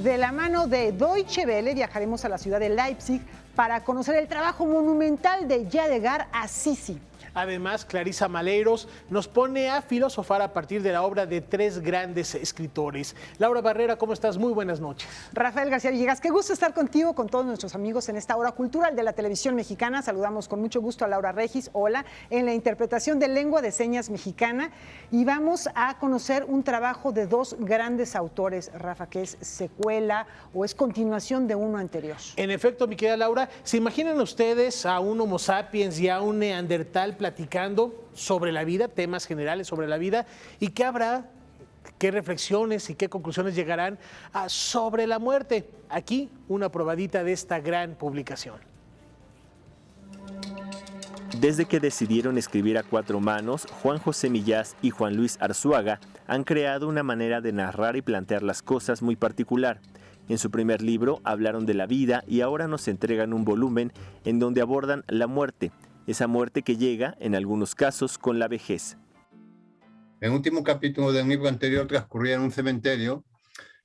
De la mano de Deutsche Welle viajaremos a la ciudad de Leipzig para conocer el trabajo monumental de Yadigar Assisi. Además, Clarisa Maleiros nos pone a filosofar a partir de la obra de tres grandes escritores. Laura Barrera, ¿cómo estás? Muy buenas noches. Rafael García Villegas, qué gusto estar contigo, con todos nuestros amigos en esta hora cultural de la televisión mexicana. Saludamos con mucho gusto a Laura Regis, hola, en la interpretación de lengua de señas mexicana. Y vamos a conocer un trabajo de dos grandes autores, Rafa, que es secuela o es continuación de uno anterior. En efecto, mi querida Laura, ¿se imaginan ustedes a un Homo sapiens y a un Neandertal platicando sobre la vida, temas generales sobre la vida, y qué habrá, qué reflexiones y qué conclusiones llegarán sobre la muerte? Aquí una probadita de esta gran publicación. Desde que decidieron escribir a cuatro manos, Juan José Millás y Juan Luis Arzuaga han creado una manera de narrar y plantear las cosas muy particular. En su primer libro hablaron de la vida y ahora nos entregan un volumen en donde abordan la muerte, esa muerte que llega, en algunos casos, con la vejez. El último capítulo del libro anterior transcurría en un cementerio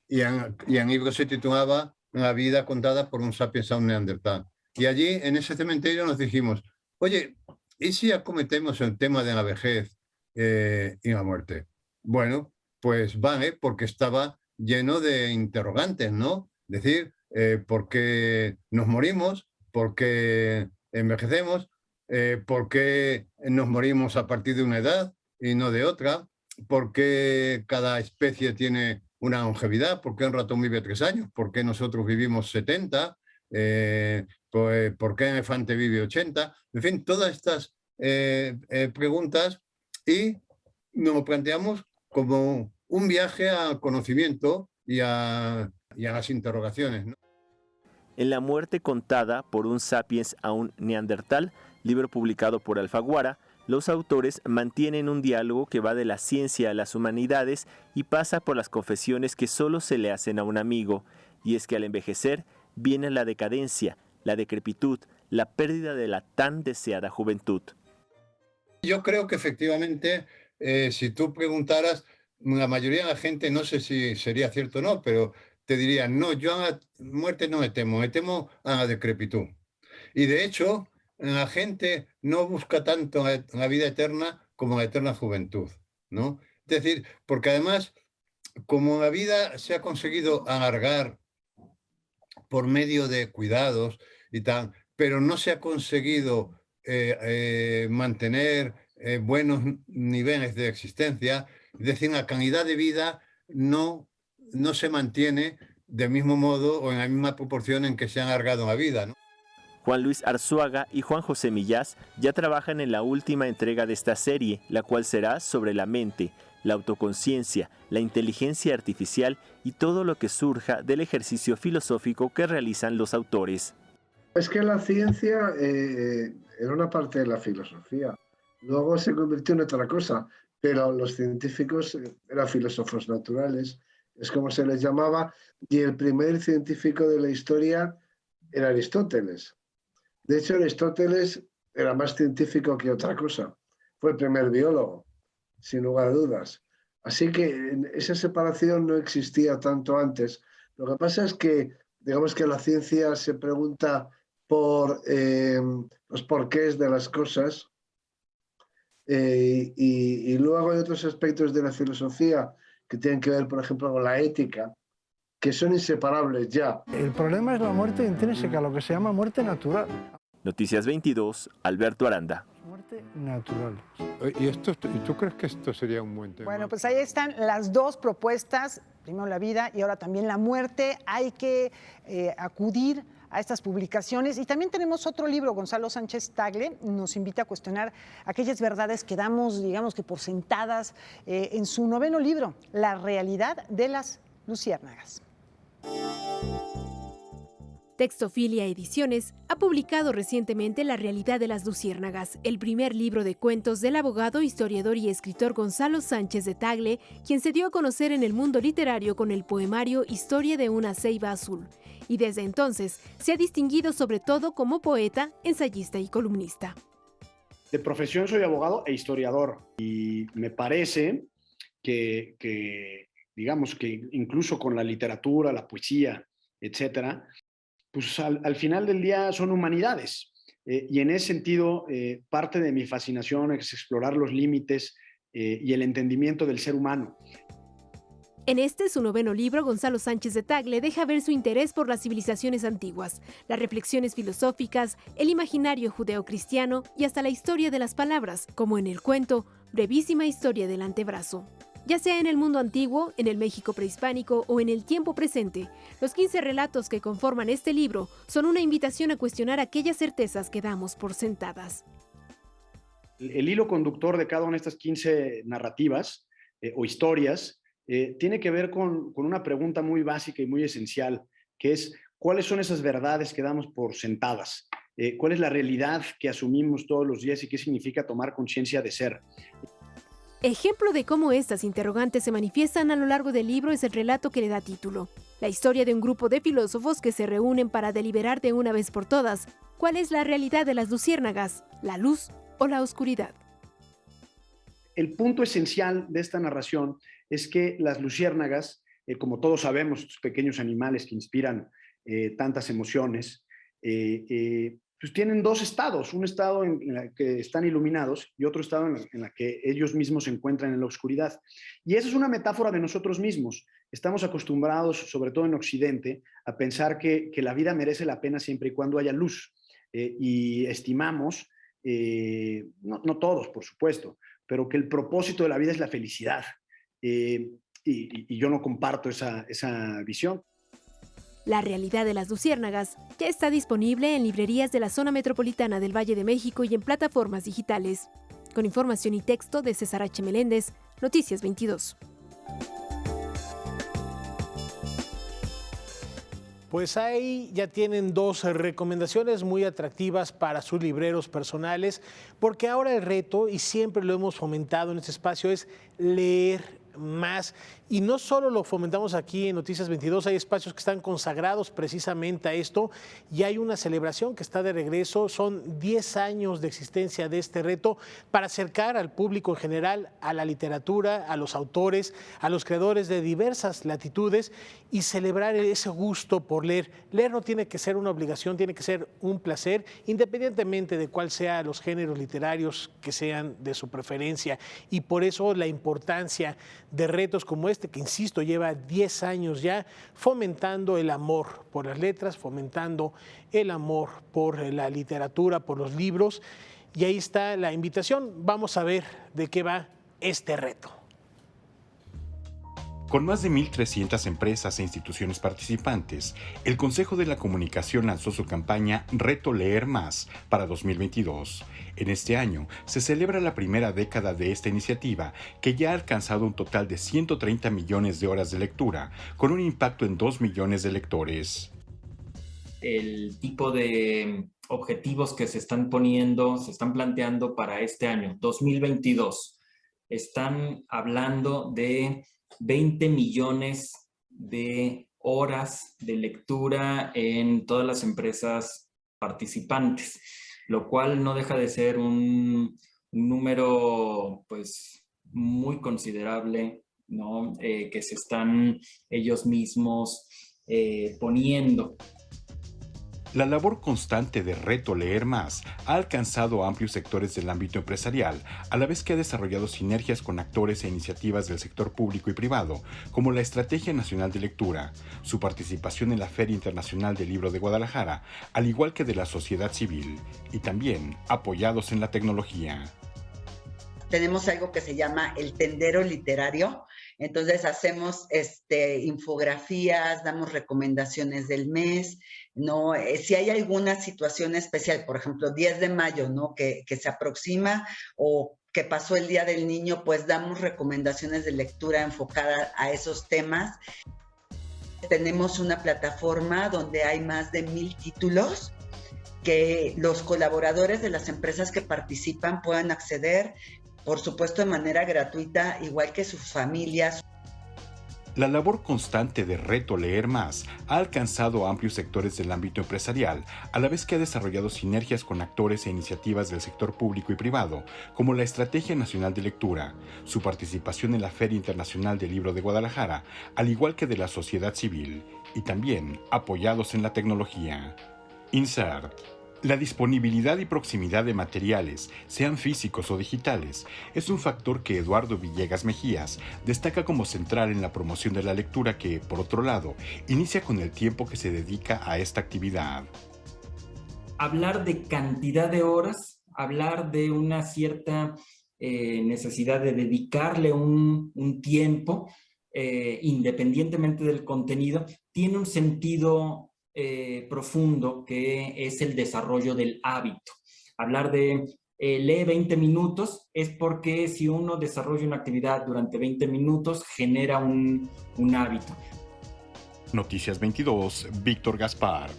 y el libro se titulaba La vida contada por un sapiens a un neandertal. Y allí, en ese cementerio, nos dijimos, oye, ¿y si acometemos el tema de la vejez y la muerte? Bueno, pues vale, porque estaba lleno de interrogantes, ¿no? Es decir, ¿por qué nos morimos? ¿Por qué envejecemos? ¿Por qué nos morimos a partir de una edad y no de otra? ¿Por qué cada especie tiene una longevidad? ¿Por qué un ratón vive 3 años? ¿Por qué nosotros vivimos 70? ¿Por qué el elefante vive 80? En fin, todas estas preguntas, y nos lo planteamos como un viaje al conocimiento y a las interrogaciones, ¿no? En La muerte contada por un sapiens a un neandertal, libro publicado por Alfaguara, los autores mantienen un diálogo que va de la ciencia a las humanidades y pasa por las confesiones que solo se le hacen a un amigo, y es que al envejecer viene la decadencia, la decrepitud, la pérdida de la tan deseada juventud. Yo creo que efectivamente, si tú preguntaras, la mayoría de la gente, no sé si sería cierto o no, pero te dirían, no, yo a la muerte no me temo a la decrepitud. Y de hecho, la gente no busca tanto la vida eterna como la eterna juventud, ¿no? Es decir, porque además, como la vida se ha conseguido alargar por medio de cuidados y tal, pero no se ha conseguido mantener buenos niveles de existencia, es decir, la calidad de vida no se mantiene del mismo modo o en la misma proporción en que se ha alargado la vida, ¿no? Juan Luis Arzuaga y Juan José Millás ya trabajan en la última entrega de esta serie, la cual será sobre la mente, la autoconciencia, la inteligencia artificial y todo lo que surja del ejercicio filosófico que realizan los autores. Es que la ciencia era una parte de la filosofía, luego se convirtió en otra cosa, pero los científicos eran filósofos naturales, es como se les llamaba, y el primer científico de la historia era Aristóteles. De hecho, Aristóteles era más científico que otra cosa. Fue el primer biólogo, sin lugar a dudas. Así que esa separación no existía tanto antes. Lo que pasa es que, digamos que la ciencia se pregunta por los porqués de las cosas y luego hay otros aspectos de la filosofía que tienen que ver, por ejemplo, con la ética, que son inseparables ya. El problema es la muerte intrínseca, lo que se llama muerte natural. Noticias 22, Alberto Aranda. Muerte natural. ¿Y tú crees que esto sería un buen tema? Bueno, pues ahí están las dos propuestas, primero la vida y ahora también la muerte. Hay que acudir a estas publicaciones. Y también tenemos otro libro, Gonzalo Sánchez Tagle nos invita a cuestionar aquellas verdades que damos, digamos que por sentadas, en su noveno libro, La realidad de las luciérnagas. Textofilia Ediciones ha publicado recientemente La realidad de las luciérnagas, el primer libro de cuentos del abogado, historiador y escritor Gonzalo Sánchez de Tagle, quien se dio a conocer en el mundo literario con el poemario Historia de una ceiba azul, y desde entonces se ha distinguido sobre todo como poeta, ensayista y columnista. De profesión soy abogado e historiador, y me parece que digamos que incluso con la literatura, la poesía, etcétera, pues al final del día son humanidades. Y en ese sentido, parte de mi fascinación es explorar los límites y el entendimiento del ser humano. En su 9º libro, Gonzalo Sánchez de Tagle deja ver su interés por las civilizaciones antiguas, las reflexiones filosóficas, el imaginario judeocristiano y hasta la historia de las palabras, como en el cuento Brevísima historia del antebrazo. Ya sea en el mundo antiguo, en el México prehispánico o en el tiempo presente, los 15 relatos que conforman este libro son una invitación a cuestionar aquellas certezas que damos por sentadas. El hilo conductor de cada una de estas 15 narrativas o historias tiene que ver con una pregunta muy básica y muy esencial, que es ¿cuáles son esas verdades que damos por sentadas? ¿Cuál es la realidad que asumimos todos los días y qué significa tomar conciencia de ser? Ejemplo de cómo estas interrogantes se manifiestan a lo largo del libro es el relato que le da título. La historia de un grupo de filósofos que se reúnen para deliberar de una vez por todas cuál es la realidad de las luciérnagas, la luz o la oscuridad. El punto esencial de esta narración es que las luciérnagas, como todos sabemos, estos pequeños animales que inspiran tantas emociones, pues tienen dos estados, un estado en el que están iluminados y otro estado en el que ellos mismos se encuentran en la oscuridad. Y esa es una metáfora de nosotros mismos. Estamos acostumbrados, sobre todo en Occidente, a pensar que la vida merece la pena siempre y cuando haya luz. Y estimamos, no todos, por supuesto, pero que el propósito de la vida es la felicidad. Y yo no comparto esa visión. La realidad de las luciérnagas ya está disponible en librerías de la zona metropolitana del Valle de México y en plataformas digitales. Con información y texto de César H. Meléndez, Noticias 22. Pues ahí ya tienen dos recomendaciones muy atractivas para sus libreros personales, porque ahora el reto, y siempre lo hemos fomentado en este espacio, es leer más. Y no solo lo fomentamos aquí en Noticias 22, hay espacios que están consagrados precisamente a esto y hay una celebración que está de regreso. Son 10 años de existencia de este reto para acercar al público en general a la literatura, a los autores, a los creadores de diversas latitudes y celebrar ese gusto por leer. Leer no tiene que ser una obligación, tiene que ser un placer, independientemente de cuál sea los géneros literarios que sean de su preferencia. Y por eso la importancia de retos como este, que insisto, lleva 10 años ya fomentando el amor por las letras, fomentando el amor por la literatura, por los libros. Y ahí está la invitación. Vamos a ver de qué va este reto. Con más de 1.300 empresas e instituciones participantes, el Consejo de la Comunicación lanzó su campaña Reto Leer Más para 2022. En este año se celebra la primera década de esta iniciativa, que ya ha alcanzado un total de 130 millones de horas de lectura, con un impacto en 2 millones de lectores. El tipo de objetivos que se están planteando para este año, 2022, están hablando de 20 millones de horas de lectura en todas las empresas participantes, lo cual no deja de ser un número pues muy considerable, ¿no? Que se están ellos mismos poniendo. La labor constante de Reto Leer Más ha alcanzado amplios sectores del ámbito empresarial, a la vez que ha desarrollado sinergias con actores e iniciativas del sector público y privado, como la Estrategia Nacional de Lectura, su participación en la Feria Internacional del Libro de Guadalajara, al igual que de la sociedad civil, y también apoyados en la tecnología. Tenemos algo que se llama el tendero literario. Entonces hacemos infografías, damos recomendaciones del mes, ¿no? Si hay alguna situación especial, por ejemplo, 10 de mayo, ¿no? que se aproxima o que pasó el Día del Niño, pues damos recomendaciones de lectura enfocada a esos temas. Tenemos una plataforma donde hay más de 1,000 títulos que los colaboradores de las empresas que participan puedan acceder, por supuesto de manera gratuita, igual que sus familias. La labor constante de Reto Leer Más ha alcanzado amplios sectores del ámbito empresarial, a la vez que ha desarrollado sinergias con actores e iniciativas del sector público y privado, como la Estrategia Nacional de Lectura, su participación en la Feria Internacional del Libro de Guadalajara, al igual que de la sociedad civil, y también apoyados en la tecnología. Insert. La disponibilidad y proximidad de materiales, sean físicos o digitales, es un factor que Eduardo Villegas Mejías destaca como central en la promoción de la lectura que, por otro lado, inicia con el tiempo que se dedica a esta actividad. Hablar de cantidad de horas, hablar de una cierta necesidad de dedicarle un tiempo, independientemente del contenido, tiene un sentido profundo, que es el desarrollo del hábito. Hablar de lee 20 minutos es porque si uno desarrolla una actividad durante 20 minutos genera un hábito. Noticias 22, Víctor Gaspar.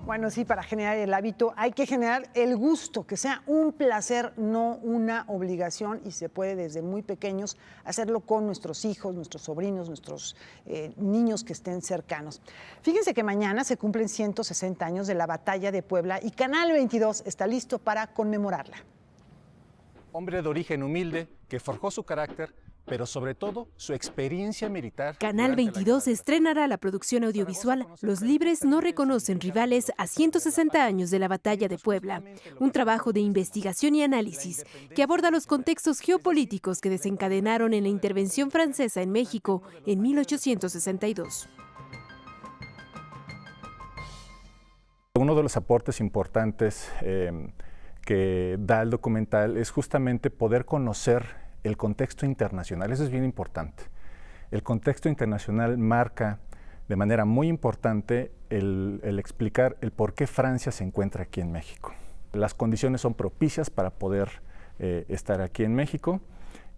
Bueno, sí, para generar el hábito hay que generar el gusto, que sea un placer, no una obligación, y se puede desde muy pequeños hacerlo con nuestros hijos, nuestros sobrinos, nuestros niños que estén cercanos. Fíjense que mañana se cumplen 160 años de la Batalla de Puebla y Canal 22 está listo para conmemorarla. Hombre de origen humilde que forjó su carácter, pero sobre todo su experiencia militar. Canal 22 estrenará la producción audiovisual Los Libres no reconocen rivales a 160 años de la Batalla de Puebla, un trabajo de investigación y análisis que aborda los contextos geopolíticos que desencadenaron en la intervención francesa en México en 1862. Uno de los aportes importantes que da el documental es justamente poder conocer el contexto internacional. Eso es bien importante. El contexto internacional marca de manera muy importante el explicar el por qué Francia se encuentra aquí en México. Las condiciones son propicias para poder estar aquí en México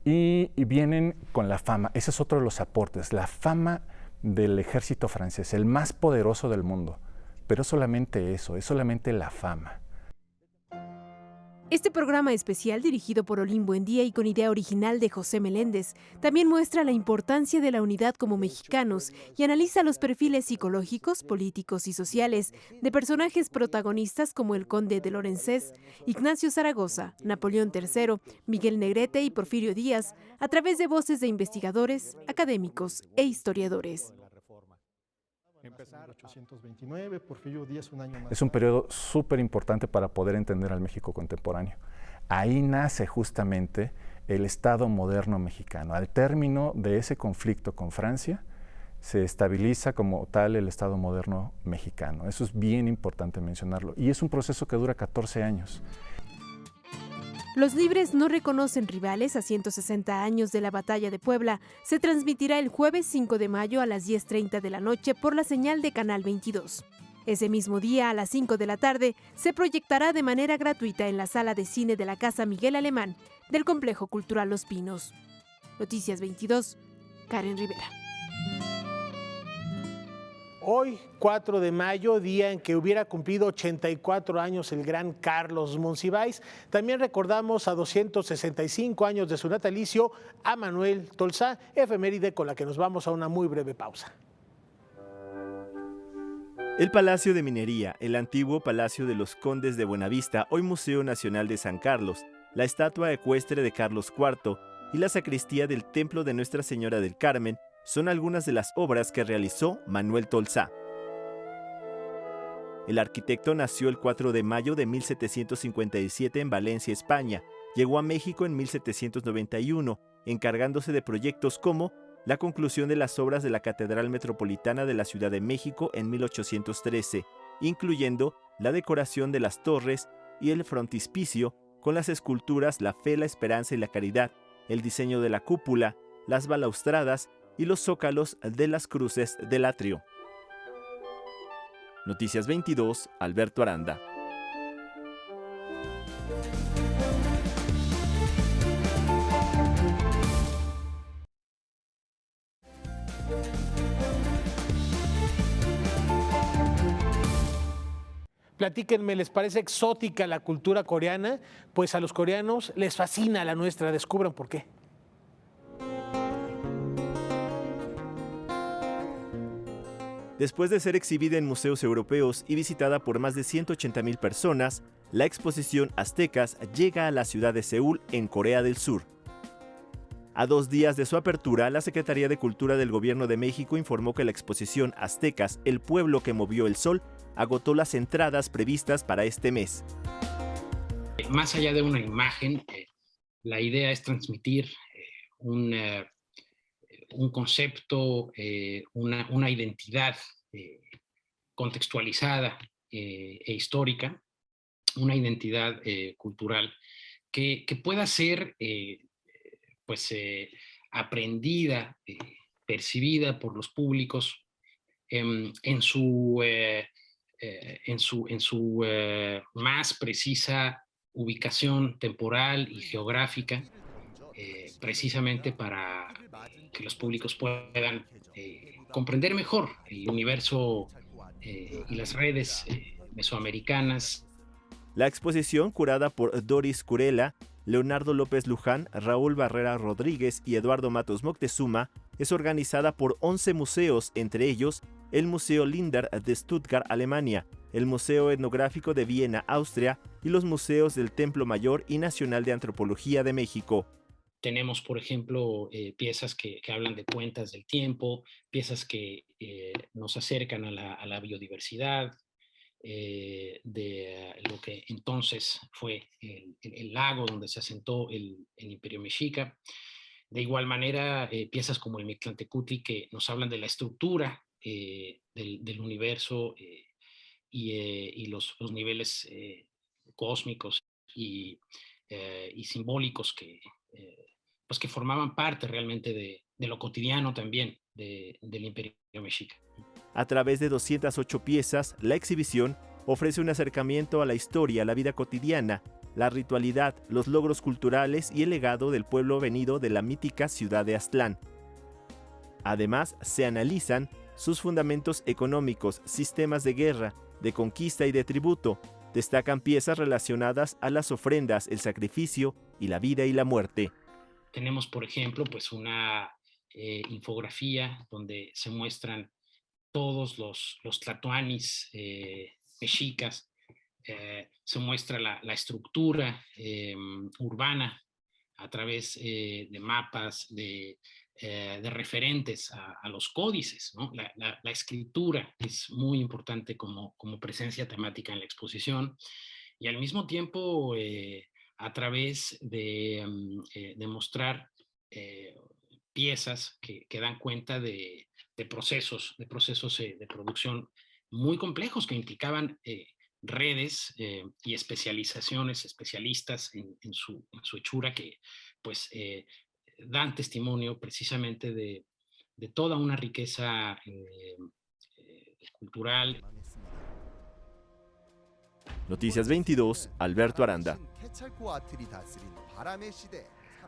y vienen con la fama. Ese es otro de los aportes, la fama del ejército francés, el más poderoso del mundo. Pero solamente eso, es solamente la fama. Este programa especial, dirigido por Olín Buendía y con idea original de José Meléndez, también muestra la importancia de la unidad como mexicanos y analiza los perfiles psicológicos, políticos y sociales de personajes protagonistas como el conde de Lorenzés, Ignacio Zaragoza, Napoleón III, Miguel Negrete y Porfirio Díaz, a través de voces de investigadores, académicos e historiadores. Es un periodo súper importante para poder entender al México contemporáneo. Ahí nace justamente el Estado moderno mexicano. Al término de ese conflicto con Francia, se estabiliza como tal el Estado moderno mexicano. Eso es bien importante mencionarlo. Y es un proceso que dura 14 años. Los Libres no reconocen rivales a 160 años de la Batalla de Puebla. Se transmitirá el jueves 5 de mayo a las 10:30 de la noche por la señal de Canal 22. Ese mismo día, a las 5 de la tarde, se proyectará de manera gratuita en la sala de cine de la Casa Miguel Alemán del Complejo Cultural Los Pinos. Noticias 22, Karen Rivera. Hoy, 4 de mayo, día en que hubiera cumplido 84 años el gran Carlos Monsiváis, también recordamos a 265 años de su natalicio a Manuel Tolsá, efeméride con la que nos vamos a una muy breve pausa. El Palacio de Minería, el antiguo Palacio de los Condes de Buenavista, hoy Museo Nacional de San Carlos, la estatua ecuestre de Carlos IV y la sacristía del Templo de Nuestra Señora del Carmen son algunas de las obras que realizó Manuel Tolsá. El arquitecto nació el 4 de mayo de 1757 en Valencia, España. Llegó a México en 1791, encargándose de proyectos como la conclusión de las obras de la Catedral Metropolitana de la Ciudad de México en 1813, incluyendo la decoración de las torres y el frontispicio con las esculturas La Fe, la Esperanza y la Caridad, el diseño de la cúpula, las balaustradas y los zócalos de las cruces del atrio. Noticias 22, Alberto Aranda. Platíquenme, ¿les parece exótica la cultura coreana? Pues a los coreanos les fascina la nuestra, descubran por qué. Después de ser exhibida en museos europeos y visitada por más de 180,000 personas, la exposición Aztecas llega a la ciudad de Seúl, en Corea del Sur. A 2 días de su apertura, la Secretaría de Cultura del Gobierno de México informó que la exposición Aztecas, el pueblo que movió el sol, agotó las entradas previstas para este mes. Más allá de una imagen, la idea es transmitir un concepto, una identidad contextualizada e histórica, una identidad cultural que pueda ser aprendida, percibida por los públicos en su más precisa ubicación temporal y geográfica, precisamente para que los públicos puedan comprender mejor el universo y las redes mesoamericanas. La exposición, curada por Doris Curela, Leonardo López Luján, Raúl Barrera Rodríguez y Eduardo Matos Moctezuma, es organizada por 11 museos, entre ellos el Museo Linder de Stuttgart, Alemania, el Museo Etnográfico de Viena, Austria, y los museos del Templo Mayor y Nacional de Antropología de México. Tenemos, por ejemplo, piezas que hablan de cuentas del tiempo, piezas que nos acercan a la biodiversidad, de lo que entonces fue el lago donde se asentó el Imperio Mexica. De igual manera, piezas como el Mictlantecutli, que nos hablan de la estructura del universo y los niveles cósmicos y simbólicos que formaban parte realmente de lo cotidiano también del Imperio Mexica. A través de 208 piezas, la exhibición ofrece un acercamiento a la historia, la vida cotidiana, la ritualidad, los logros culturales y el legado del pueblo venido de la mítica ciudad de Aztlán. Además, se analizan sus fundamentos económicos, sistemas de guerra, de conquista y de tributo. Destacan piezas relacionadas a las ofrendas, el sacrificio y la vida y la muerte. Tenemos, por ejemplo, una infografía donde se muestran todos los tlatoanis mexicas, se muestra la estructura urbana a través de mapas, de referentes a los códices, ¿no? La escritura es muy importante como presencia temática en la exposición, y al mismo tiempo a través de mostrar piezas que dan cuenta de procesos de producción muy complejos que implicaban redes y especialistas en su hechura, que dan testimonio precisamente de toda una riqueza cultural. Noticias 22, Alberto Aranda.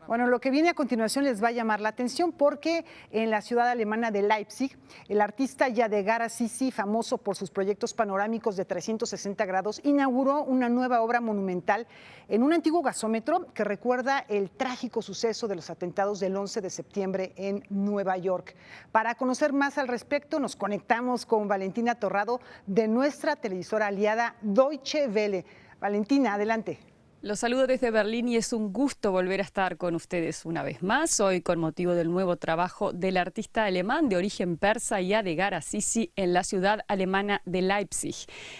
Bueno, lo que viene a continuación les va a llamar la atención porque en la ciudad alemana de Leipzig, el artista Yadigar Assisi, famoso por sus proyectos panorámicos de 360 grados, inauguró una nueva obra monumental en un antiguo gasómetro que recuerda el trágico suceso de los atentados del 11 de septiembre en Nueva York. Para conocer más al respecto, nos conectamos con Valentina Torrado de nuestra televisora aliada Deutsche Welle. Valentina, adelante. Los saludo desde Berlín y es un gusto volver a estar con ustedes una vez más, hoy con motivo del nuevo trabajo del artista alemán de origen persa Yadigar Assisi en la ciudad alemana de Leipzig.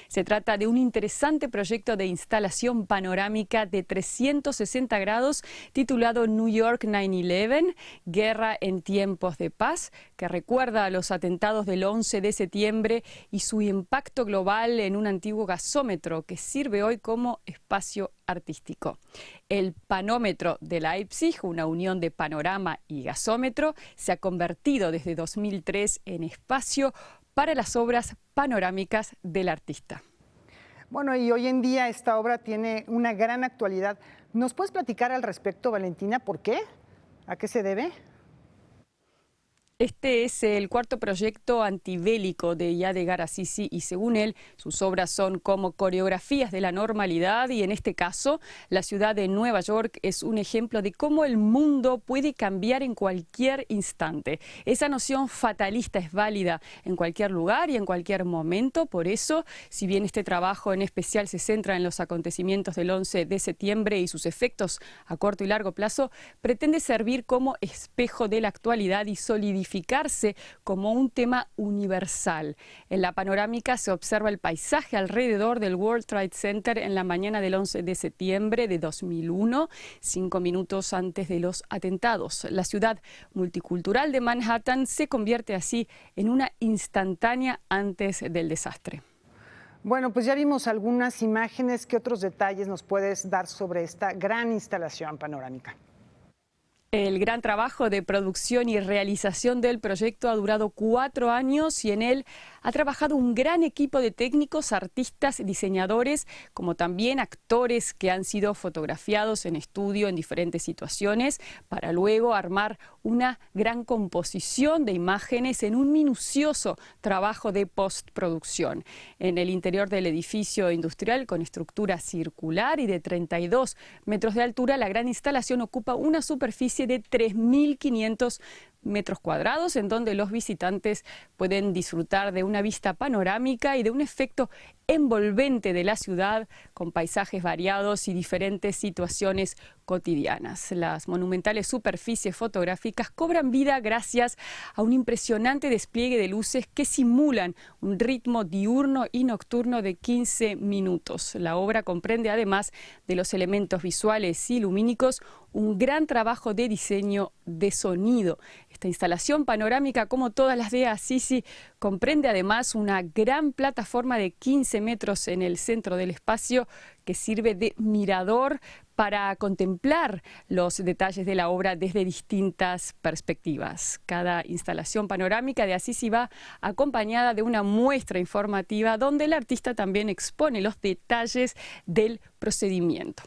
Se trata de un interesante proyecto de instalación panorámica de 360 grados titulado New York 9/11, Guerra en tiempos de paz, que recuerda a los atentados del 11 de septiembre y su impacto global en un antiguo gasómetro que sirve hoy como espacio artístico. El panómetro de Leipzig, una unión de panorama y gasómetro, se ha convertido desde 2003 en espacio para las obras panorámicas del artista. Bueno, y hoy en día esta obra tiene una gran actualidad. ¿Nos puedes platicar al respecto, Valentina, por qué? ¿A qué se debe? Este es el cuarto proyecto antibélico de Yadegar Assisi y según él, sus obras son como coreografías de la normalidad y en este caso, la ciudad de Nueva York es un ejemplo de cómo el mundo puede cambiar en cualquier instante. Esa noción fatalista es válida en cualquier lugar y en cualquier momento. Por eso, si bien este trabajo en especial se centra en los acontecimientos del 11 de septiembre y sus efectos a corto y largo plazo, pretende servir como espejo de la actualidad y solidificarse como un tema universal. En la panorámica se observa el paisaje alrededor del World Trade Center en la mañana del 11 de septiembre de 2001, 5 minutos antes de los atentados. La ciudad multicultural de Manhattan se convierte así en una instantánea antes del desastre. Bueno, pues ya vimos algunas imágenes. ¿Qué otros detalles nos puedes dar sobre esta gran instalación panorámica? El gran trabajo de producción y realización del proyecto ha durado 4 años y en él ha trabajado un gran equipo de técnicos, artistas, diseñadores, como también actores que han sido fotografiados en estudio en diferentes situaciones para luego armar una gran composición de imágenes en un minucioso trabajo de postproducción. En el interior del edificio industrial con estructura circular y de 32 metros de altura, la gran instalación ocupa una superficie de 3.500 metros cuadrados, en donde los visitantes pueden disfrutar de una vista panorámica y de un efecto envolvente de la ciudad con paisajes variados y diferentes situaciones cotidianas. Las monumentales superficies fotográficas cobran vida gracias a un impresionante despliegue de luces que simulan un ritmo diurno y nocturno de 15 minutos. La obra comprende, además de los elementos visuales y lumínicos, un gran trabajo de diseño de sonido. Esta instalación panorámica, como todas las de Assisi, comprende además una gran plataforma de 15 metros en el centro del espacio que sirve de mirador para contemplar los detalles de la obra desde distintas perspectivas. Cada instalación panorámica de Assisi va acompañada de una muestra informativa donde el artista también expone los detalles del procedimiento.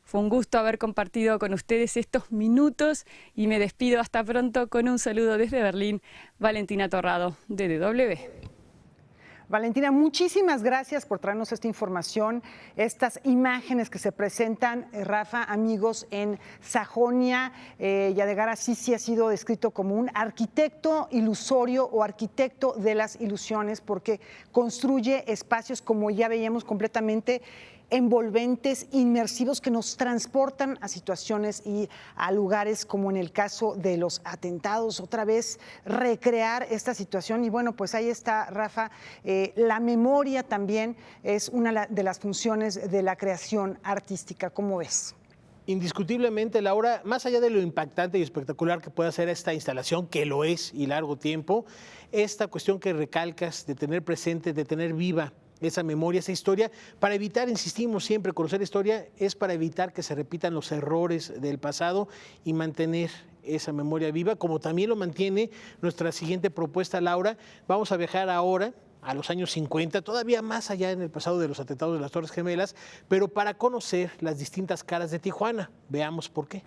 Fue un gusto haber compartido con ustedes estos minutos y me despido hasta pronto con un saludo desde Berlín. Valentina Torrado, de DW. Valentina, muchísimas gracias por traernos esta información, estas imágenes que se presentan, Rafa, amigos, en Sajonia. Yadegar Assisi ha sido descrito como un arquitecto ilusorio o arquitecto de las ilusiones porque construye espacios, como ya veíamos, completamente envolventes, inmersivos, que nos transportan a situaciones y a lugares como en el caso de los atentados. Otra vez recrear esta situación y bueno, pues ahí está, Rafa. La memoria también es una de las funciones de la creación artística. ¿Cómo ves? Indiscutiblemente, Laura, más allá de lo impactante y espectacular que pueda ser esta instalación, que lo es y largo tiempo, esta cuestión que recalcas de tener presente, de tener viva esa memoria, esa historia, para evitar, insistimos siempre, conocer historia es para evitar que se repitan los errores del pasado y mantener esa memoria viva, como también lo mantiene nuestra siguiente propuesta, Laura. Vamos a viajar ahora a los años 50, todavía más allá en el pasado de los atentados de las Torres Gemelas, pero para conocer las distintas caras de Tijuana. Veamos por qué.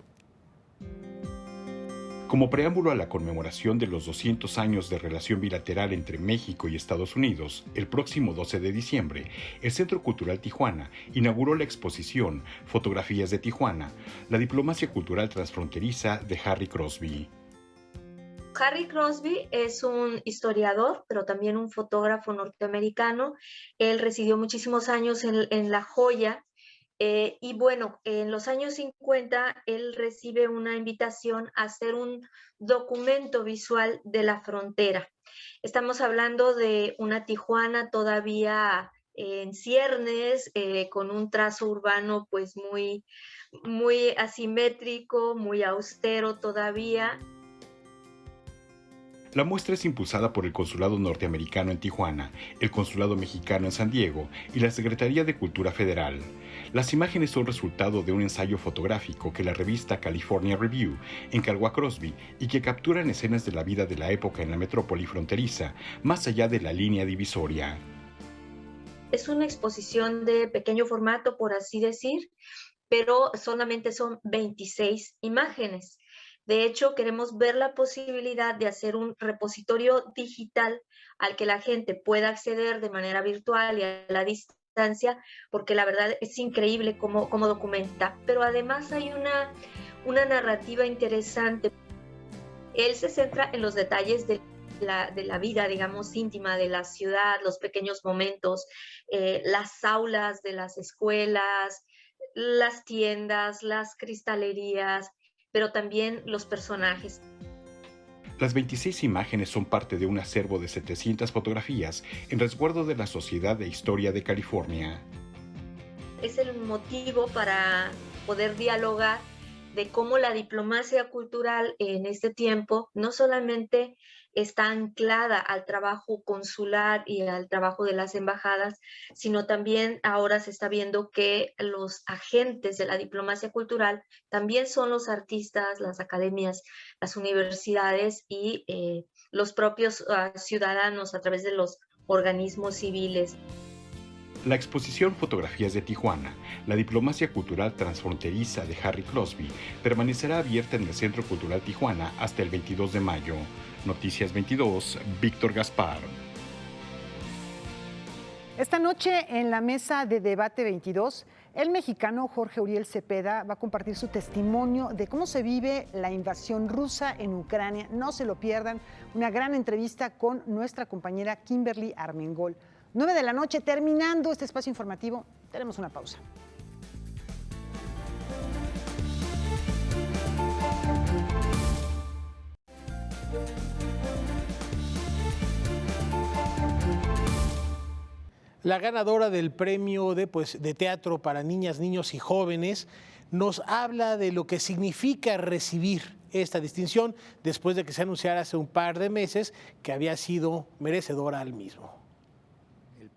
Como preámbulo a la conmemoración de los 200 años de relación bilateral entre México y Estados Unidos, el próximo 12 de diciembre, el Centro Cultural Tijuana inauguró la exposición Fotografías de Tijuana, la diplomacia cultural transfronteriza de Harry Crosby. Harry Crosby es un historiador, pero también un fotógrafo norteamericano. Él residió muchísimos años en La Joya. Y bueno, en los años 50 él recibe una invitación a hacer un documento visual de la frontera. Estamos hablando de una Tijuana todavía en ciernes, con un trazo urbano pues muy asimétrico, muy austero todavía. La muestra es impulsada por el Consulado Norteamericano en Tijuana, el Consulado Mexicano en San Diego y la Secretaría de Cultura Federal. Las imágenes son resultado de un ensayo fotográfico que la revista California Review encargó a Crosby y que capturan escenas de la vida de la época en la metrópoli fronteriza, más allá de la línea divisoria. Es una exposición de pequeño formato, por así decir, pero solamente son 26 imágenes. De hecho, queremos ver la posibilidad de hacer un repositorio digital al que la gente pueda acceder de manera virtual y a la distancia, porque la verdad es increíble cómo documenta. Pero además hay una narrativa interesante. Él se centra en los detalles de la vida, digamos, íntima de la ciudad, los pequeños momentos, las aulas de las escuelas, las tiendas, las cristalerías, pero también los personajes. Las 26 imágenes son parte de un acervo de 700 fotografías en resguardo de la Sociedad de Historia de California. Es el motivo para poder dialogar de cómo la diplomacia cultural en este tiempo no solamente está anclada al trabajo consular y al trabajo de las embajadas, sino también ahora se está viendo que los agentes de la diplomacia cultural también son los artistas, las academias, las universidades y los propios ciudadanos a través de los organismos civiles. La exposición Fotografías de Tijuana, la diplomacia cultural transfronteriza de Harry Crosby, permanecerá abierta en el Centro Cultural Tijuana hasta el 22 de mayo. Noticias 22, Víctor Gaspar. Esta noche en la mesa de Debate 22, el mexicano Jorge Uriel Cepeda va a compartir su testimonio de cómo se vive la invasión rusa en Ucrania. No se lo pierdan, una gran entrevista con nuestra compañera Kimberly Armengol. 9 de la noche, terminando este espacio informativo, tenemos una pausa. La ganadora del premio de teatro para niñas, niños y jóvenes nos habla de lo que significa recibir esta distinción después de que se anunciara hace un par de meses que había sido merecedora al mismo.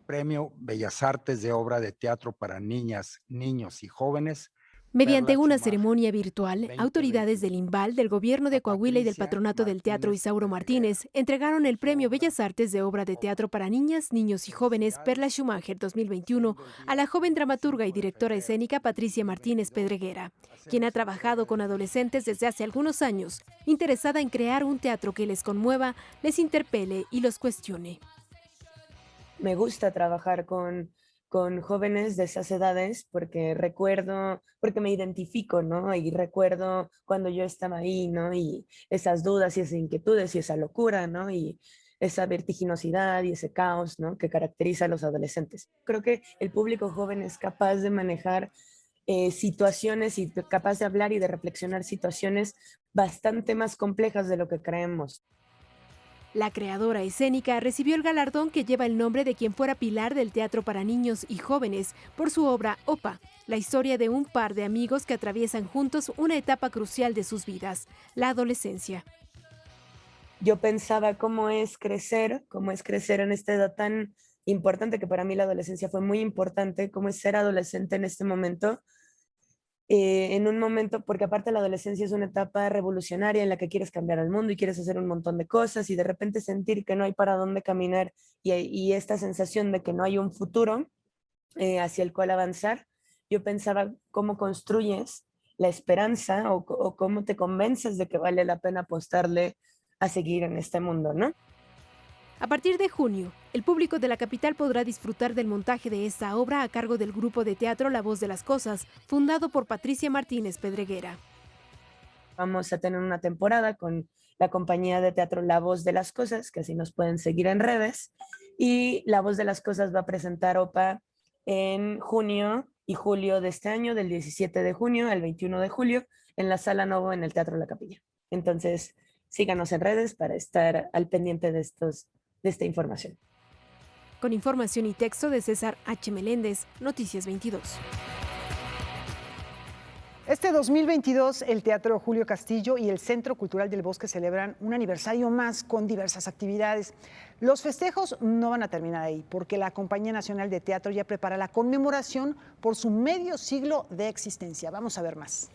Premio Bellas Artes de Obra de Teatro para Niñas, Niños y Jóvenes. Mediante una ceremonia virtual, autoridades del INVAL, del Gobierno de Coahuila y del Patronato del Teatro Isauro Martínez entregaron el Premio Bellas Artes de Obra de Teatro para Niñas, Niños y Jóvenes Perla Schumacher 2021 a la joven dramaturga y directora escénica Patricia Martínez Pedreguera, quien ha trabajado con adolescentes desde hace algunos años, interesada en crear un teatro que les conmueva, les interpele y los cuestione. Me gusta trabajar con jóvenes de esas edades porque me identifico, ¿no? Y recuerdo cuando yo estaba ahí, ¿no? Y esas dudas y esas inquietudes y esa locura, ¿no? Y esa vertiginosidad y ese caos, ¿no? Que caracteriza a los adolescentes. Creo que el público joven es capaz de manejar situaciones y capaz de hablar y de reflexionar situaciones bastante más complejas de lo que creemos. La creadora escénica recibió el galardón que lleva el nombre de quien fuera pilar del teatro para niños y jóvenes por su obra Opa, la historia de un par de amigos que atraviesan juntos una etapa crucial de sus vidas, la adolescencia. Yo pensaba cómo es crecer en esta edad tan importante, que para mí la adolescencia fue muy importante, cómo es ser adolescente en este momento. En un momento, porque aparte la adolescencia es una etapa revolucionaria en la que quieres cambiar al mundo y quieres hacer un montón de cosas y de repente sentir que no hay para dónde caminar y esta sensación de que no hay un futuro hacia el cual avanzar. Yo pensaba cómo construyes la esperanza o cómo te convences de que vale la pena apostarle a seguir en este mundo, ¿no? A partir de junio, el público de la capital podrá disfrutar del montaje de esta obra a cargo del grupo de teatro La Voz de las Cosas, fundado por Patricia Martínez Pedreguera. Vamos a tener una temporada con la compañía de teatro La Voz de las Cosas, que así nos pueden seguir en redes, y La Voz de las Cosas va a presentar OPA en junio y julio de este año, del 17 de junio al 21 de julio, en la Sala Novo en el Teatro La Capilla. Entonces, síganos en redes para estar al pendiente de esta información. Con información y texto de César H. Meléndez, Noticias 22. Este 2022, el Teatro Julio Castillo y el Centro Cultural del Bosque celebran un aniversario más con diversas actividades. Los festejos no van a terminar ahí, porque la Compañía Nacional de Teatro ya prepara la conmemoración por su medio siglo de existencia. Vamos a ver más.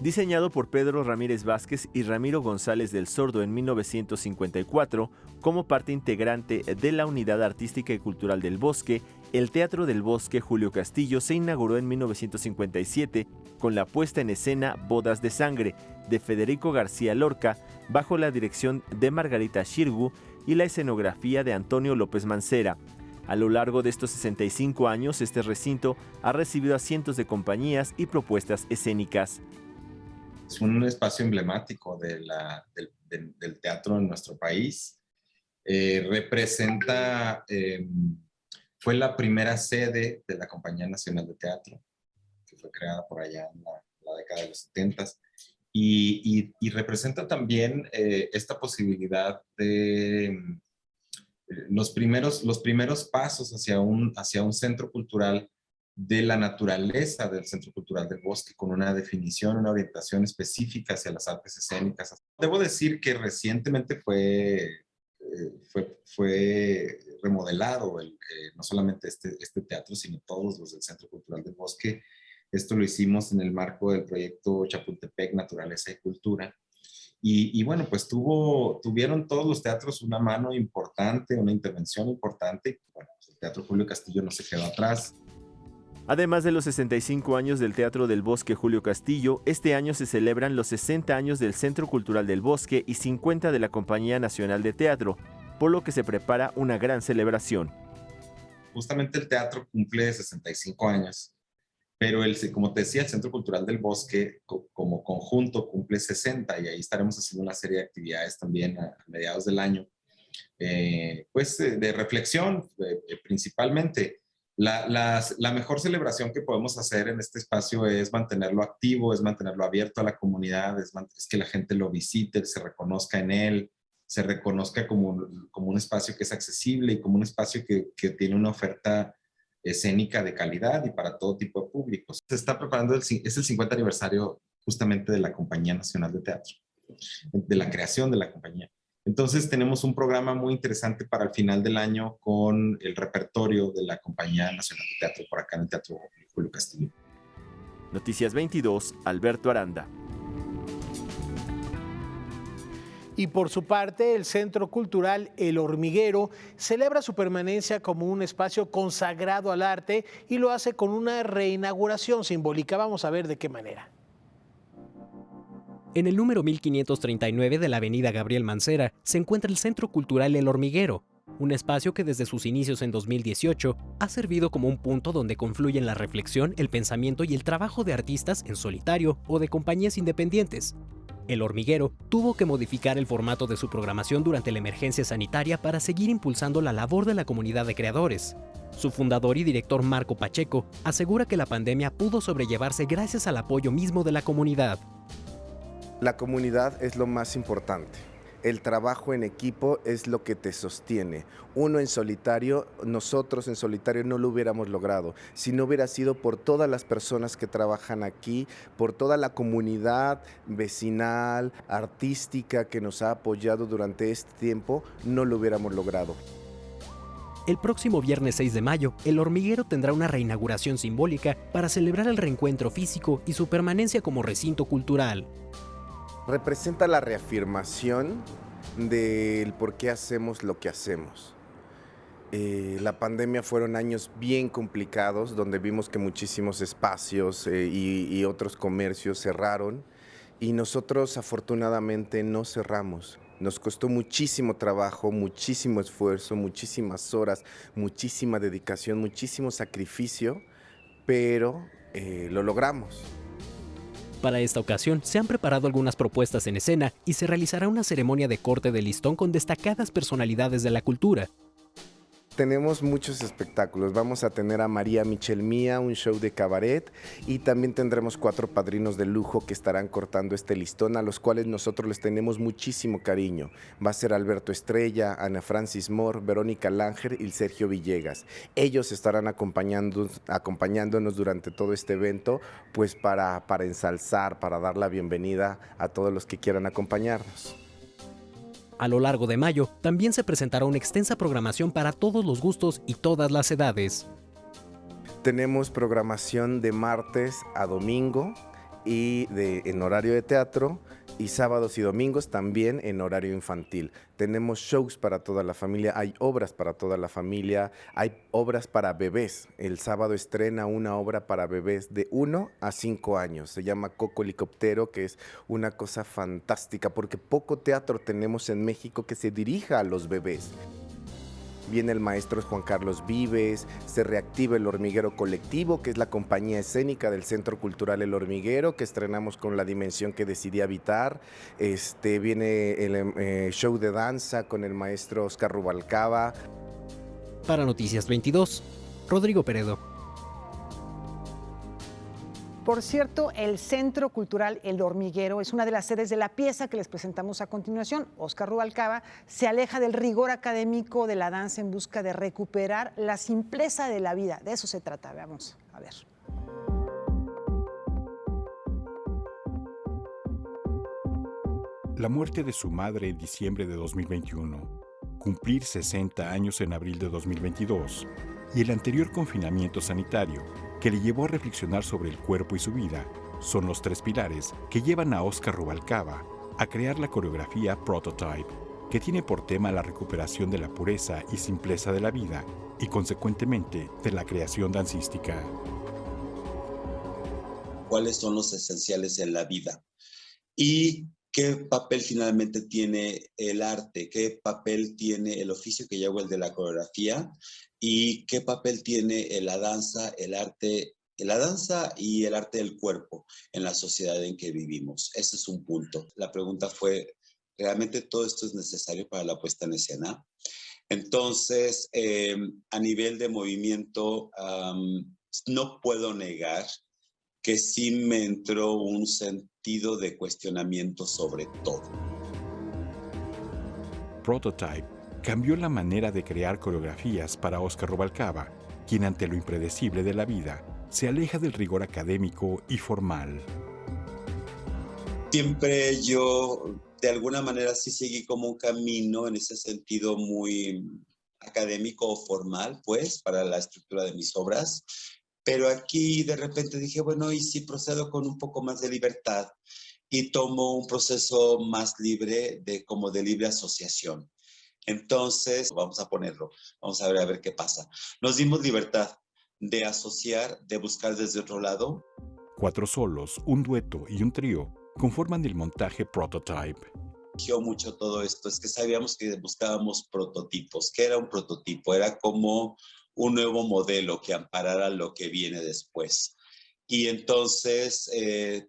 Diseñado por Pedro Ramírez Vázquez y Ramiro González del Sordo en 1954, como parte integrante de la Unidad Artística y Cultural del Bosque, el Teatro del Bosque Julio Castillo se inauguró en 1957 con la puesta en escena Bodas de Sangre, de Federico García Lorca, bajo la dirección de Margarita Xirgu y la escenografía de Antonio López Mancera. A lo largo de estos 65 años, este recinto ha recibido a cientos de compañías y propuestas escénicas. Es un espacio emblemático del teatro en nuestro país. Fue la primera sede de la Compañía Nacional de Teatro, que fue creada por allá en la década de los 70s. Y representa también esta posibilidad de los primeros pasos hacia un centro cultural de la naturaleza del Centro Cultural del Bosque, con una definición, una orientación específica hacia las artes escénicas. Debo decir que recientemente fue remodelado no solamente este teatro, sino todos los del Centro Cultural del Bosque. Esto lo hicimos en el marco del proyecto Chapultepec Naturaleza y Cultura. Y bueno, pues tuvieron todos los teatros una mano importante, una intervención importante. Y bueno, pues el Teatro Julio Castillo no se quedó atrás. Además de los 65 años del Teatro del Bosque Julio Castillo, este año se celebran los 60 años del Centro Cultural del Bosque y 50 de la Compañía Nacional de Teatro, por lo que se prepara una gran celebración. Justamente el teatro cumple 65 años, pero como te decía, el Centro Cultural del Bosque como conjunto cumple 60 y ahí estaremos haciendo una serie de actividades también a mediados del año, de reflexión principalmente. La mejor celebración que podemos hacer en este espacio es mantenerlo activo, es mantenerlo abierto a la comunidad, es que la gente lo visite, se reconozca en él, se reconozca como un espacio que es accesible y como un espacio que tiene una oferta escénica de calidad y para todo tipo de públicos. Se está preparando, es el 50 aniversario justamente de la Compañía Nacional de Teatro, de la creación de la compañía. Entonces tenemos un programa muy interesante para el final del año con el repertorio de la Compañía Nacional de Teatro por acá en el Teatro Julio Castillo. Noticias 22, Alberto Aranda. Y por su parte, el Centro Cultural El Hormiguero celebra su permanencia como un espacio consagrado al arte y lo hace con una reinauguración simbólica. Vamos a ver de qué manera. En el número 1539 de la avenida Gabriel Mancera se encuentra el Centro Cultural El Hormiguero, un espacio que desde sus inicios en 2018 ha servido como un punto donde confluyen la reflexión, el pensamiento y el trabajo de artistas en solitario o de compañías independientes. El Hormiguero tuvo que modificar el formato de su programación durante la emergencia sanitaria para seguir impulsando la labor de la comunidad de creadores. Su fundador y director Marco Pacheco asegura que la pandemia pudo sobrellevarse gracias al apoyo mismo de la comunidad. La comunidad es lo más importante. El trabajo en equipo es lo que te sostiene. Uno en solitario, nosotros en solitario no lo hubiéramos logrado. Si no hubiera sido por todas las personas que trabajan aquí, por toda la comunidad vecinal, artística que nos ha apoyado durante este tiempo, no lo hubiéramos logrado. El próximo viernes 6 de mayo, El Hormiguero tendrá una reinauguración simbólica para celebrar el reencuentro físico y su permanencia como recinto cultural. Representa la reafirmación del por qué hacemos lo que hacemos. La pandemia fueron años bien complicados, donde vimos que muchísimos espacios y otros comercios cerraron, y nosotros afortunadamente no cerramos. Nos costó muchísimo trabajo, muchísimo esfuerzo, muchísimas horas, muchísima dedicación, muchísimo sacrificio, pero lo logramos. Para esta ocasión se han preparado algunas propuestas en escena y se realizará una ceremonia de corte de listón con destacadas personalidades de la cultura. Tenemos muchos espectáculos. Vamos a tener a María Michel Mía, un show de cabaret, y también tendremos 4 padrinos de lujo que estarán cortando este listón, a los cuales nosotros les tenemos muchísimo cariño. Va a ser Alberto Estrella, Ana Francis Moore, Verónica Langer y Sergio Villegas. Ellos estarán acompañándonos durante todo este evento, pues para ensalzar, para dar la bienvenida a todos los que quieran acompañarnos. A lo largo de mayo, también se presentará una extensa programación para todos los gustos y todas las edades. Tenemos programación de martes a domingo en horario de teatro, y sábados y domingos también en horario infantil. Tenemos shows para toda la familia, hay obras para toda la familia, hay obras para bebés. El sábado estrena una obra para bebés de 1 a 5 años. Se llama Coco Helicóptero, que es una cosa fantástica porque poco teatro tenemos en México que se dirija a los bebés. Viene el maestro Juan Carlos Vives, se reactiva el Hormiguero Colectivo, que es la compañía escénica del Centro Cultural El Hormiguero, que estrenamos con La Dimensión que Decidí Habitar. Viene el show de danza con el maestro Oscar Rubalcaba. Para Noticias 22, Rodrigo Peredo. Por cierto, el Centro Cultural El Hormiguero es una de las sedes de la pieza que les presentamos a continuación. Oscar Rubalcaba se aleja del rigor académico de la danza en busca de recuperar la simpleza de la vida. De eso se trata. Veamos, a ver. La muerte de su madre en diciembre de 2021, cumplir 60 años en abril de 2022 y el anterior confinamiento sanitario que le llevó a reflexionar sobre el cuerpo y su vida son los 3 pilares que llevan a Oscar Rubalcaba a crear la coreografía Prototype, que tiene por tema la recuperación de la pureza y simpleza de la vida y consecuentemente de la creación dancística. ¿Cuáles son los esenciales en la vida? Y ¿qué papel finalmente tiene el arte? ¿Qué papel tiene el oficio que llevo, el de la coreografía? ¿Y qué papel tiene la danza, el arte, la danza y el arte del cuerpo en la sociedad en que vivimos? Ese es un punto. La pregunta fue, ¿realmente todo esto es necesario para la puesta en escena? Entonces, a nivel de movimiento, no puedo negar que sí me entró un sentido de cuestionamiento sobre todo. Prototype cambió la manera de crear coreografías para Oscar Rubalcaba, quien ante lo impredecible de la vida se aleja del rigor académico y formal. Siempre yo, de alguna manera, sí seguí como un camino en ese sentido muy académico o formal, pues, para la estructura de mis obras. Pero aquí de repente dije, bueno, ¿y si procedo con un poco más de libertad y tomo un proceso más libre, como de libre asociación? Entonces, vamos a ponerlo, vamos a ver qué pasa. Nos dimos libertad de asociar, de buscar desde otro lado. 4 solos, un dueto y un trío conforman el montaje Prototype. Yo mucho todo esto, es que sabíamos que buscábamos prototipos. ¿Qué era un prototipo? Era como un nuevo modelo que amparara lo que viene después. Y entonces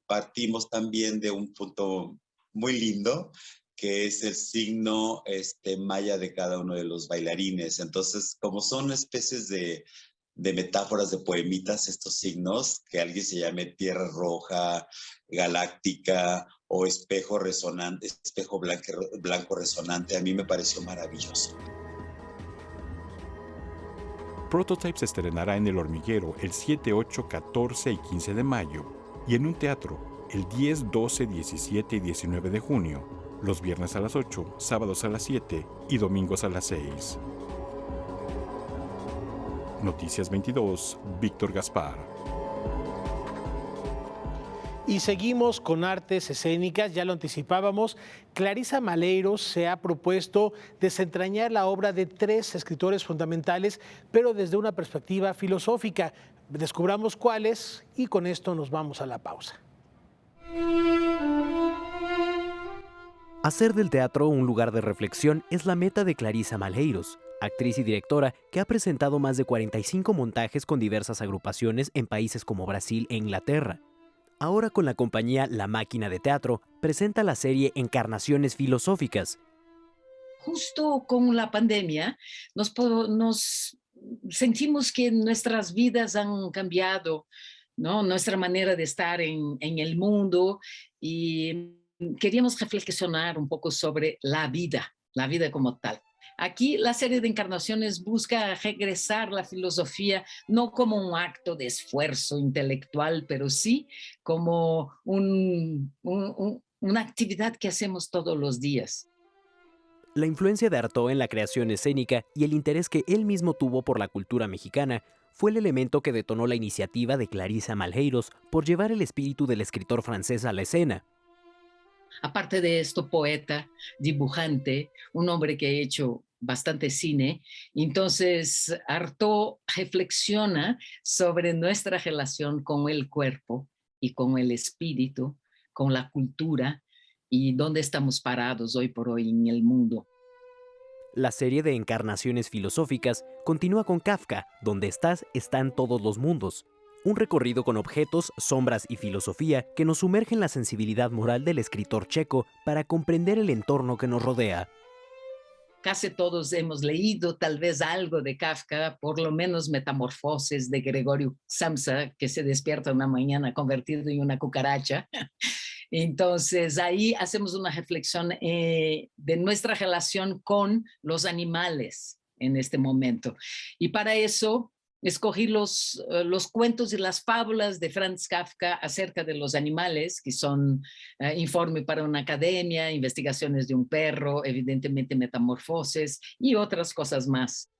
partimos también de un punto muy lindo, que es el signo maya de cada uno de los bailarines. Entonces, como son especies de metáforas, de poemitas, estos signos, que alguien se llame tierra roja, galáctica o espejo resonante, espejo blanco resonante, a mí me pareció maravilloso. Prototype se estrenará en El Hormiguero el 7, 8, 14 y 15 de mayo y en un teatro el 10, 12, 17 y 19 de junio, los viernes a las 8, sábados a las 7 y domingos a las 6. Noticias 22, Víctor Gaspar. Y seguimos con artes escénicas, ya lo anticipábamos. Clarisa Malheiros se ha propuesto desentrañar la obra de 3 escritores fundamentales, pero desde una perspectiva filosófica. Descubramos cuáles y con esto nos vamos a la pausa. Hacer del teatro un lugar de reflexión es la meta de Clarisa Malheiros, actriz y directora que ha presentado más de 45 montajes con diversas agrupaciones en países como Brasil e Inglaterra. Ahora con la compañía La Máquina de Teatro presenta la serie Encarnaciones Filosóficas. Justo con la pandemia nos sentimos que nuestras vidas han cambiado, ¿no? Nuestra manera de estar en el mundo, y queríamos reflexionar un poco sobre la vida como tal. Aquí la serie de Encarnaciones busca regresar la filosofía no como un acto de esfuerzo intelectual, pero sí como una actividad que hacemos todos los días. La influencia de Artaud en la creación escénica y el interés que él mismo tuvo por la cultura mexicana fue el elemento que detonó la iniciativa de Clarissa Malheiros por llevar el espíritu del escritor francés a la escena. Aparte de esto, poeta, dibujante, un hombre que ha hecho bastante cine, entonces harto reflexiona sobre nuestra relación con el cuerpo y con el espíritu, con la cultura y dónde estamos parados hoy por hoy en el mundo. La serie de encarnaciones filosóficas continúa con Kafka, donde estás, están todos los mundos. Un recorrido con objetos, sombras y filosofía que nos sumerge en la sensibilidad moral del escritor checo para comprender el entorno que nos rodea. Casi todos hemos leído tal vez algo de Kafka, por lo menos Metamorfosis de Gregorio Samsa, que se despierta una mañana convertido en una cucaracha. Entonces ahí hacemos una reflexión de nuestra relación con los animales en este momento. Y para eso escogí los cuentos y las fábulas de Franz Kafka acerca de los animales, que son Informe para una academia, Investigaciones de un perro, evidentemente Metamorfosis y otras cosas más.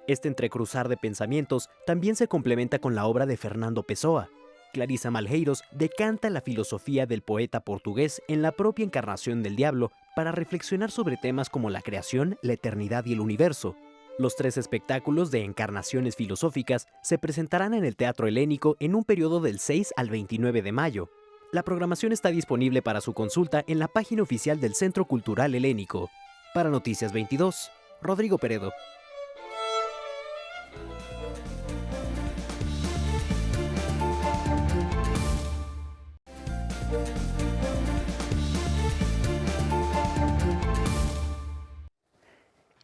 Este entrecruzar de pensamientos también se complementa con la obra de Fernando Pessoa. Clarissa Malheiros decanta la filosofía del poeta portugués en La propia encarnación del diablo para reflexionar sobre temas como la creación, la eternidad y el universo. Los 3 espectáculos de encarnaciones filosóficas se presentarán en el Teatro Helénico en un periodo del 6 al 29 de mayo. La programación está disponible para su consulta en la página oficial del Centro Cultural Helénico. Para Noticias 22, Rodrigo Peredo.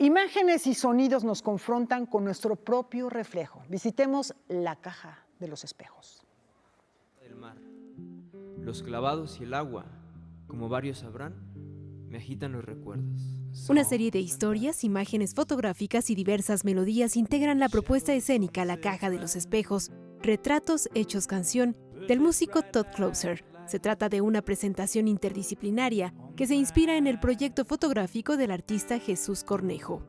Imágenes y sonidos nos confrontan con nuestro propio reflejo. Visitemos la caja de los espejos. Del mar, los clavados y el agua, como varios sabrán, me agitan los recuerdos. Una serie de historias, imágenes fotográficas y diversas melodías integran la propuesta escénica La caja de los espejos, retratos hechos canción, del músico Todd Closer. Se trata de una presentación interdisciplinaria que se inspira en el proyecto fotográfico del artista Jesús Cornejo.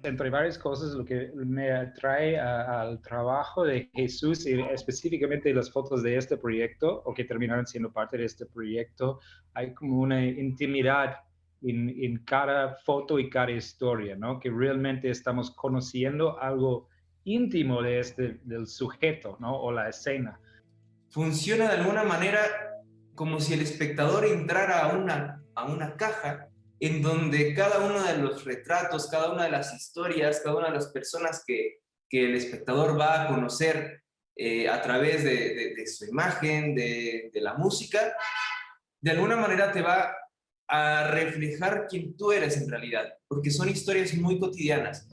Entre varias cosas, lo que me atrae al trabajo de Jesús y específicamente las fotos de este proyecto, o que terminaron siendo parte de este proyecto, hay como una intimidad en cada foto y cada historia, ¿no? Que realmente estamos conociendo algo íntimo del sujeto, ¿no? O la escena. Funciona de alguna manera como si el espectador entrara a una caja en donde cada uno de los retratos, cada una de las historias, cada una de las personas que el espectador va a conocer a través de su imagen, de la música, de alguna manera te va a reflejar quién tú eres en realidad, porque son historias muy cotidianas.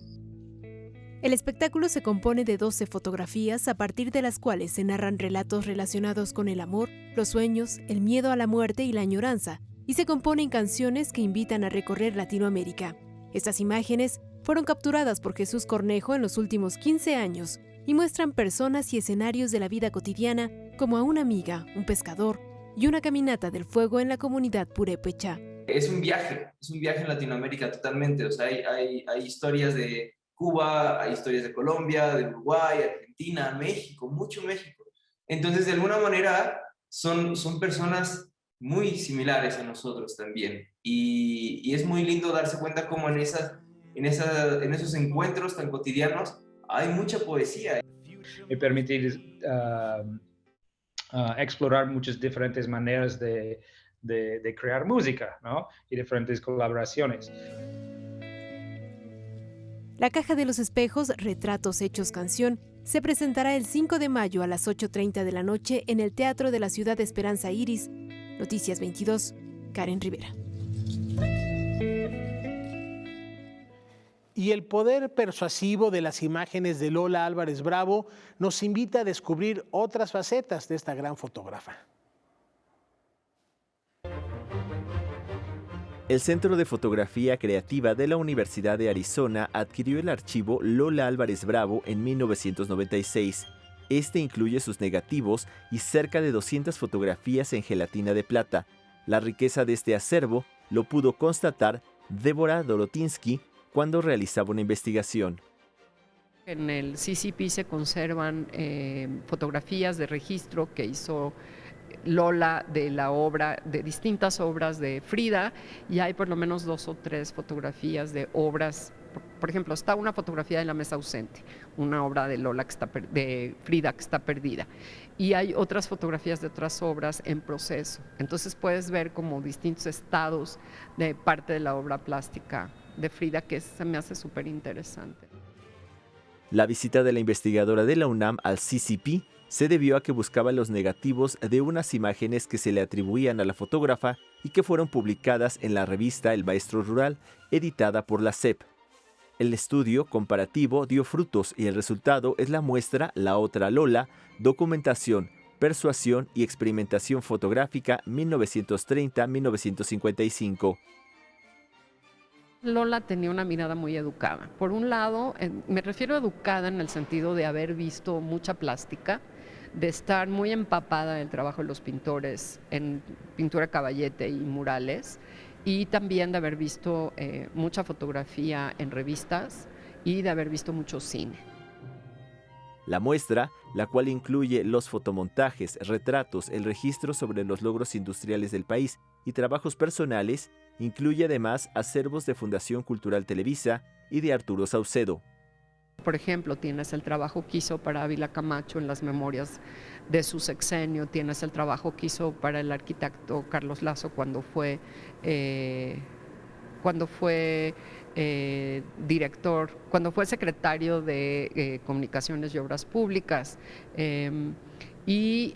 El espectáculo se compone de 12 fotografías a partir de las cuales se narran relatos relacionados con el amor, los sueños, el miedo a la muerte y la añoranza, y se componen canciones que invitan a recorrer Latinoamérica. Estas imágenes fueron capturadas por Jesús Cornejo en los últimos 15 años y muestran personas y escenarios de la vida cotidiana como a una amiga, un pescador y una caminata del fuego en la comunidad purépecha. Es un viaje en Latinoamérica totalmente, o sea, hay historias de Cuba, hay historias de Colombia, de Uruguay, Argentina, México, mucho México. Entonces, de alguna manera, son personas muy similares a nosotros también. Y es muy lindo darse cuenta cómo en esos encuentros tan cotidianos hay mucha poesía. Me permite explorar muchas diferentes maneras de crear música, ¿no? Y diferentes colaboraciones. La caja de los espejos, retratos hechos canción, se presentará el 5 de mayo a las 8:30 de la noche en el Teatro de la Ciudad de Esperanza Iris. Noticias 22, Karen Rivera. Y el poder persuasivo de las imágenes de Lola Álvarez Bravo nos invita a descubrir otras facetas de esta gran fotógrafa. El Centro de Fotografía Creativa de la Universidad de Arizona adquirió el archivo Lola Álvarez Bravo en 1996. Este incluye sus negativos y cerca de 200 fotografías en gelatina de plata. La riqueza de este acervo lo pudo constatar Débora Dorotinsky cuando realizaba una investigación. En el CCP se conservan fotografías de registro que hizo Lola de la obra, de distintas obras de Frida, y hay por lo menos 2 o 3 fotografías de obras. Por ejemplo, está una fotografía de La mesa ausente, una obra de Lola de Frida que está perdida, y hay otras fotografías de otras obras en proceso. Entonces puedes ver como distintos estados de parte de la obra plástica de Frida, que se me hace súper interesante. La visita de la investigadora de la UNAM al CCP se debió a que buscaba los negativos de unas imágenes que se le atribuían a la fotógrafa y que fueron publicadas en la revista El Maestro Rural, editada por la SEP. El estudio comparativo dio frutos y el resultado es la muestra La otra Lola, documentación, persuasión y experimentación fotográfica 1930-1955. Lola tenía una mirada muy educada. Por un lado, me refiero a educada en el sentido de haber visto mucha plástica, de estar muy empapada del trabajo de los pintores en pintura caballete y murales, y también de haber visto mucha fotografía en revistas y de haber visto mucho cine. La muestra, la cual incluye los fotomontajes, retratos, el registro sobre los logros industriales del país y trabajos personales, incluye además acervos de Fundación Cultural Televisa y de Arturo Saucedo. Por ejemplo, tienes el trabajo que hizo para Ávila Camacho en las memorias de su sexenio, tienes el trabajo que hizo para el arquitecto Carlos Lazo cuando fue director, cuando fue secretario de Comunicaciones y Obras Públicas. Y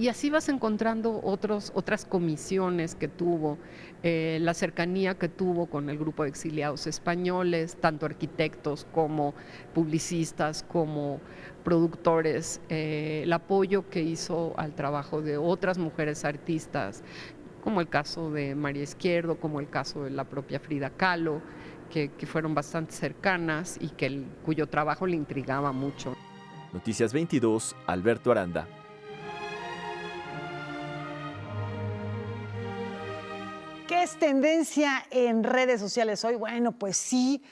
así vas encontrando otras comisiones que tuvo, la cercanía que tuvo con el grupo de exiliados españoles, tanto arquitectos como publicistas, como productores, el apoyo que hizo al trabajo de otras mujeres artistas, como el caso de María Izquierdo, como el caso de la propia Frida Kahlo, que fueron bastante cercanas y cuyo trabajo le intrigaba mucho. Noticias 22, Alberto Aranda. ¿Qué es tendencia en redes sociales hoy? Bueno, pues sí,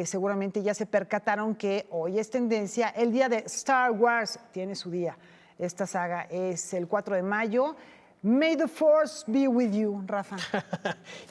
seguramente ya se percataron que hoy es tendencia. El día de Star Wars tiene su día. Esta saga es el 4 de mayo. May the Force be with you, Rafa.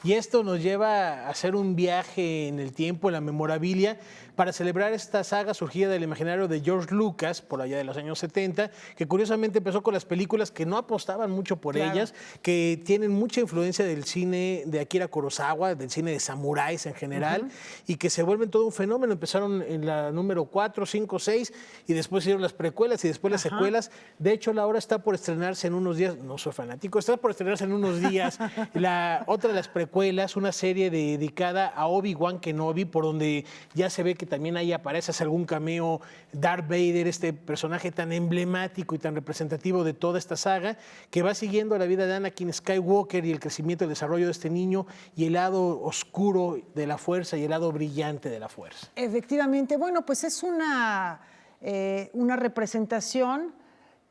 Y esto nos lleva a hacer un viaje en el tiempo, en la memorabilia, para celebrar esta saga surgida del imaginario de George Lucas, por allá de los años 70, que curiosamente empezó con las películas que no apostaban mucho por ellas, que tienen mucha influencia del cine de Akira Kurosawa, del cine de samuráis en general, y que se vuelven todo un fenómeno. Empezaron en la número 4, 5, 6, y después hicieron las precuelas y después las secuelas. De hecho, la obra está por estrenarse en unos días, no soy fanático, está por estrenarse en unos días, otra de las precuelas, una serie dedicada a Obi-Wan Kenobi, por donde ya se ve que también ahí aparece algún cameo Darth Vader, este personaje tan emblemático y tan representativo de toda esta saga, que va siguiendo la vida de Anakin Skywalker y el crecimiento y el desarrollo de este niño y el lado oscuro de la fuerza y el lado brillante de la fuerza. Efectivamente, bueno, pues es una representación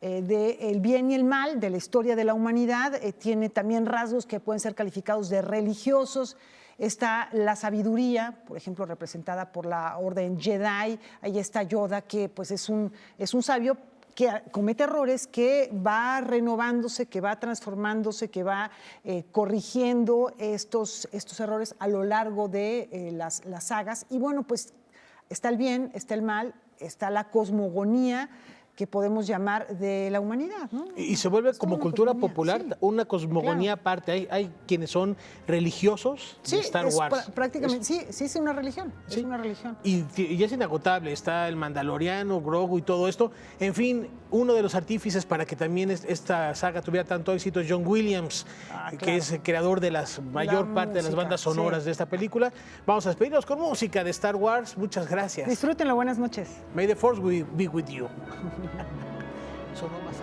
del bien y el mal, de la historia de la humanidad. Tiene también rasgos que pueden ser calificados de religiosos. Está la sabiduría, por ejemplo, representada por la Orden Jedi. Ahí está Yoda, que pues es un sabio que comete errores, que va renovándose, que va transformándose, que va corrigiendo estos errores a lo largo de las sagas. Y bueno, pues está el bien, está el mal, está la cosmogonía que podemos llamar de la humanidad, ¿no? Y se vuelve como cultura popular, sí, una cosmogonía aparte. Hay quienes son religiosos de Star Wars. Prácticamente, sí, es una religión. Sí. Es una religión. Y es inagotable. Está el Mandaloriano, Grogu y todo esto. En fin, uno de los artífices para que también esta saga tuviera tanto éxito es John Williams, que es el creador de la mayor parte de las bandas sonoras de esta película. Vamos a despedirnos con música de Star Wars. Muchas gracias. Disfrútenlo, buenas noches. May the Force be with you. Sonó más.